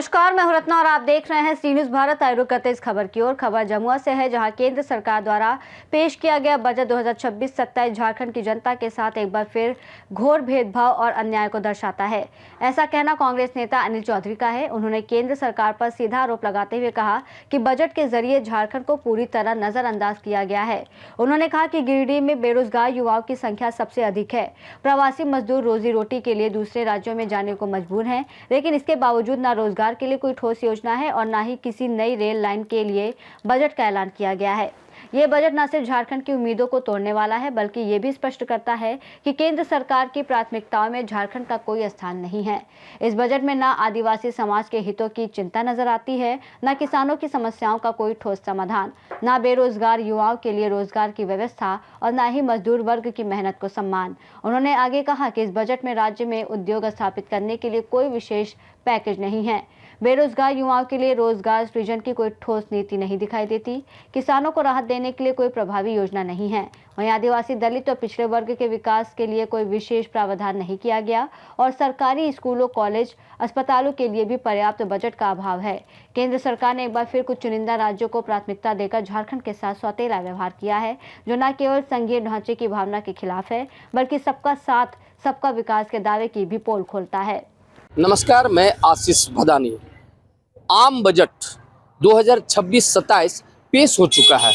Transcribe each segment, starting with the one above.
नमस्कार, मैं हूं रत्ना और आप देख रहे हैं सी न्यूज़ भारत। आयोग करते इस खबर की ओर। खबर जमुआ से है, जहां केंद्र सरकार द्वारा पेश किया गया बजट 2026-27 झारखंड की जनता के साथ एक बार फिर घोर भेदभाव और अन्याय को दर्शाता है। ऐसा कहना कांग्रेस नेता अनिल चौधरी का है। उन्होंने केंद्र सरकार पर सीधा आरोप लगाते हुए कहा कि बजट के जरिए झारखंड को पूरी तरह नजरअंदाज किया गया है। उन्होंने कहा कि गिरिडीह में बेरोजगार युवाओं की संख्या सबसे अधिक है। प्रवासी मजदूर रोजी रोटी के लिए दूसरे राज्यों में जाने को मजबूर हैं, लेकिन इसके बावजूद न रोजगार के लिए कोई ठोस योजना है और न ही किसी नई रेल लाइन के लिए बजट का ऐलान किया गया है। ये बजट न सिर्फ झारखंड की उम्मीदों को तोड़ने वाला है, बल्कि ये भी स्पष्ट करता है कि केंद्र सरकार की प्राथमिकताओं में झारखंड का कोई स्थान नहीं है। इस बजट में न आदिवासी समाज के हितों की चिंता नजर आती है, न किसानों की समस्याओं का कोई ठोस समाधान, न बेरोजगार युवाओं के लिए रोजगार की व्यवस्था और न ही मजदूर वर्ग की मेहनत को सम्मान। उन्होंने आगे कहा कि इस बजट में राज्य में उद्योग स्थापित करने के लिए कोई विशेष पैकेज नहीं है। बेरोजगार युवाओं के लिए रोजगार सृजन की कोई ठोस नीति नहीं दिखाई देती। किसानों को राहत देने के लिए कोई प्रभावी योजना नहीं है। वहीं आदिवासी, दलित और पिछड़े वर्ग के विकास के लिए कोई विशेष प्रावधान नहीं किया गया और सरकारी स्कूलों, कॉलेज, अस्पतालों के लिए भी पर्याप्त बजट का अभाव है। केंद्र सरकार ने एक बार फिर कुछ चुनिंदा राज्यों को प्राथमिकता देकर झारखंड के साथ सौतेला व्यवहार किया है, जो न केवल संघीय ढांचे की भावना के खिलाफ है, बल्कि सबका साथ सबका विकास के दावे की भी पोल खोलता है। नमस्कार, मैं आशीष भदानी। आम बजट 2026-27 पेश हो चुका है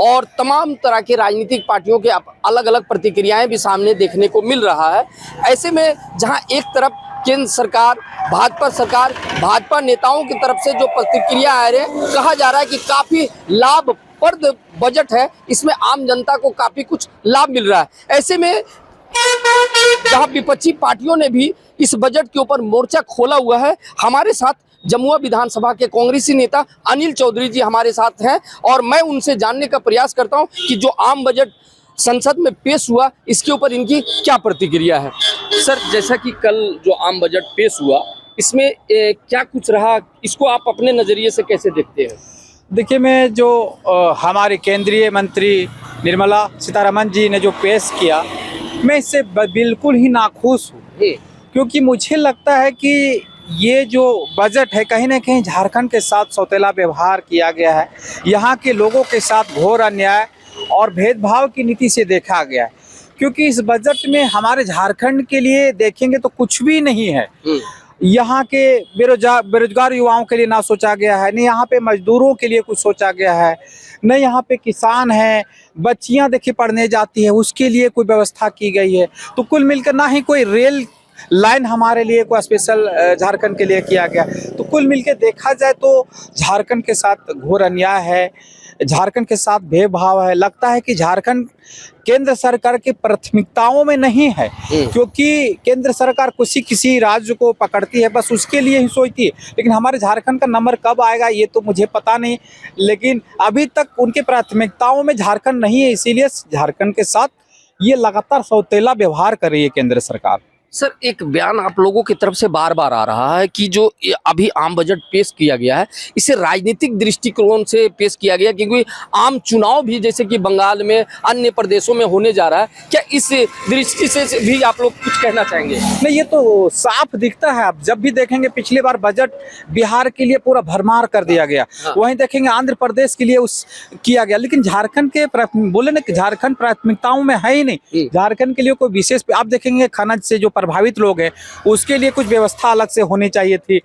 और तमाम तरह के राजनीतिक पार्टियों के अलग अलग प्रतिक्रियाएं भी सामने देखने को मिल रहा है। ऐसे में जहां एक तरफ केंद्र सरकार, भाजपा नेताओं की तरफ से जो प्रतिक्रिया आ रही है, कहा जा रहा है कि काफ़ी लाभप्रद बजट है, इसमें आम जनता को काफ़ी कुछ लाभ मिल रहा है। ऐसे में जहां विपक्षी पार्टियों ने भी इस बजट के ऊपर मोर्चा खोला हुआ है। हमारे साथ जमुआ विधानसभा के कांग्रेसी नेता अनिल चौधरी जी हमारे साथ हैं और मैं उनसे जानने का प्रयास करता हूं कि जो आम बजट संसद में पेश हुआ, इसके ऊपर इनकी क्या प्रतिक्रिया है। सर, जैसा कि कल जो आम बजट पेश हुआ, इसमें क्या कुछ रहा, इसको आप अपने नजरिए से कैसे देखते हैं? देखिए, मैं जो हमारे केंद्रीय मंत्री निर्मला सीतारमण जी ने जो पेश किया, मैं इससे बिल्कुल ही नाखुश हूँ, क्योंकि मुझे लगता है कि ये जो बजट है, कहीं ना कहीं झारखंड के साथ सौतेला व्यवहार किया गया है। यहाँ के लोगों के साथ घोर अन्याय और भेदभाव की नीति से देखा गया है, क्योंकि इस बजट में हमारे झारखंड के लिए देखेंगे तो कुछ भी नहीं है। यहाँ के बेरोजगार युवाओं के लिए ना सोचा गया है, न यहाँ पे मजदूरों के लिए कुछ सोचा गया है, न यहाँ पे किसान हैं, बच्चियाँ देखिए पढ़ने जाती है, उसके लिए कोई व्यवस्था की गई है। तो कुल मिलकर ना ही कोई रेल लाइन हमारे लिए कोई स्पेशल झारखंड के लिए किया गया। तो कुल मिलकर देखा जाए तो झारखंड के साथ घोर अन्याय है, झारखंड के साथ भेदभाव है। लगता है कि झारखंड केंद्र सरकार की प्राथमिकताओं में नहीं है, क्योंकि केंद्र सरकार किसी राज्य को पकड़ती है, बस उसके लिए ही सोचती है। लेकिन हमारे झारखंड का नंबर कब आएगा ये तो मुझे पता नहीं, लेकिन अभी तक उनकी प्राथमिकताओं में झारखंड नहीं है। इसीलिए झारखंड के साथ ये लगातार सौतेला व्यवहार कर रही है केंद्र सरकार। सर, एक बयान आप लोगों की तरफ से बार बार आ रहा है कि जो अभी आम बजट पेश किया गया है, इसे राजनीतिक दृष्टिकोण से पेश किया गया, क्योंकि आम चुनाव भी जैसे कि बंगाल में, अन्य प्रदेशों में होने जा रहा है। क्या इस दृष्टि से भी आप लोग कुछ कहना चाहेंगे? नहीं, ये तो साफ दिखता है। आप जब भी देखेंगे, पिछली बार बजट बिहार के लिए पूरा भरमार कर दिया गया, वहीं देखेंगे आंध्र प्रदेश के लिए किया गया, लेकिन झारखंड के बोले ना कि झारखंड प्राथमिकताओं में है ही नहीं। झारखंड के लिए कोई विशेष, आप देखेंगे खनिज से जो प्रभावित लोग हैं, उसके लिए कुछ व्यवस्था अलग से होनी चाहिए थी,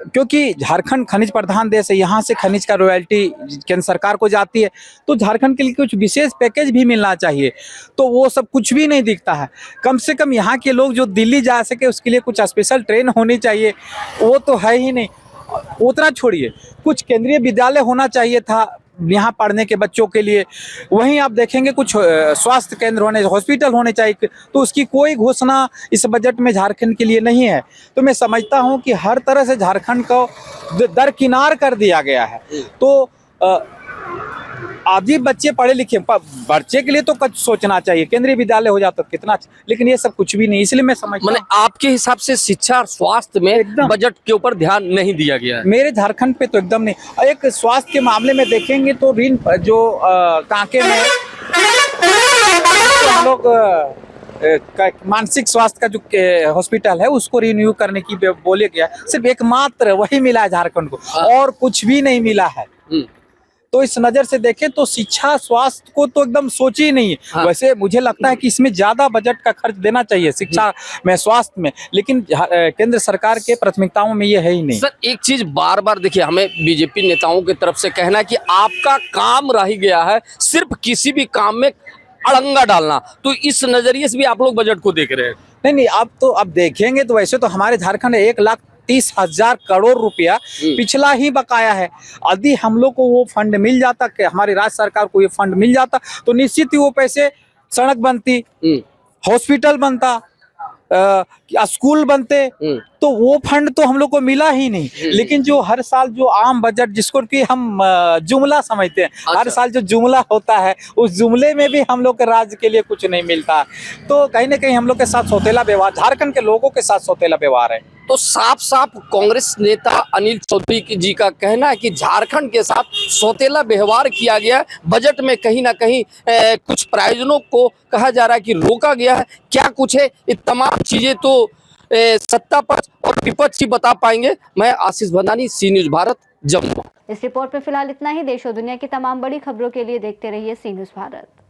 क्योंकि झारखंड खनिज प्रधान देश है। यहाँ से खनिज का रॉयल्टी केंद्र सरकार को जाती है, तो झारखंड के लिए कुछ विशेष पैकेज भी मिलना चाहिए। तो वो सब कुछ भी नहीं दिखता है। कम से कम यहाँ के लोग जो दिल्ली जा सके, उसके लिए कुछ स्पेशल ट्रेन होनी चाहिए, वो तो है ही नहीं। उतना छोड़िए, कुछ केंद्रीय विद्यालय होना चाहिए था यहाँ पढ़ने के बच्चों के लिए। वहीं आप देखेंगे कुछ स्वास्थ्य केंद्र हॉस्पिटल होने चाहिए, तो उसकी कोई घोषणा इस बजट में झारखंड के लिए नहीं है। तो मैं समझता हूँ कि हर तरह से झारखंड को दरकिनार कर दिया गया है। तो आदि बच्चे पढ़े लिखे, बच्चे के लिए तो कुछ सोचना चाहिए, केंद्रीय विद्यालय हो जाता तो कितना, लेकिन ये सब कुछ भी नहीं। इसलिए मैं समझता हूं, आपके हिसाब से शिक्षा और स्वास्थ्य में बजट के ऊपर ध्यान नहीं दिया गया है? मेरे झारखंड पे तो एकदम नहीं। एक स्वास्थ्य के मामले में देखेंगे तो ऋण जो कांके में हम लोग मानसिक स्वास्थ्य का जो हॉस्पिटल है उसको रिन्यू करने की बोले गया, सिर्फ एकमात्र वही मिला है झारखंड को, और कुछ भी नहीं मिला है। तो इस नजर से देखें तो शिक्षा स्वास्थ्य को तो एकदम सोची ही नहीं है। हाँ। वैसे मुझे लगता है कि इसमें ज्यादा बजट का खर्च देना चाहिए शिक्षा में, स्वास्थ्य में, लेकिन केंद्र सरकार के प्राथमिकताओं में ये है ही नहीं। सर एक चीज बार बार देखिए, हमें बीजेपी नेताओं की तरफ से कहना है कि आपका काम रह गया है सिर्फ किसी भी काम में अड़ंगा डालना, तो इस नजरिए से भी आप लोग बजट को देख रहे हैं? नहीं, अब देखेंगे तो वैसे तो हमारे झारखंड 1,30,000 करोड़ रुपया पिछला ही बकाया है। यदि हम लोग को वो फंड मिल जाता, कि हमारी राज्य सरकार को ये फंड मिल जाता, तो निश्चित ही वो पैसे सड़क बनती, हॉस्पिटल बनता, स्कूल बनते, तो वो फंड तो हम लोग को मिला ही नहीं। लेकिन जो हर साल जो आम बजट, जिसको कि हम जुमला समझते हैं, हर साल जो जुमला होता है, उस जुमले में भी हम लोग के राज्य के लिए कुछ नहीं मिलता, तो कहीं ना कहीं हम लोग के साथ सौतेला व्यवहार, झारखंड के लोगों के साथ सौतेला व्यवहार है। तो साफ साफ कांग्रेस नेता अनिल चौधरी जी का कहना है कि झारखंड के साथ सौतेला व्यवहार किया गया, बजट में कहीं ना कहीं कुछ प्रायोजनों को कहा जा रहा है कि रोका गया है। क्या कुछ है, ये तमाम चीजें तो सत्ता पक्ष और विपक्ष ही बता पाएंगे। मैं आशीष भदानी, सी न्यूज़ भारत, जम्मू। इस रिपोर्ट में फिलहाल इतना ही। देश और दुनिया की तमाम बड़ी खबरों के लिए देखते रहिए सी न्यूज़ भारत।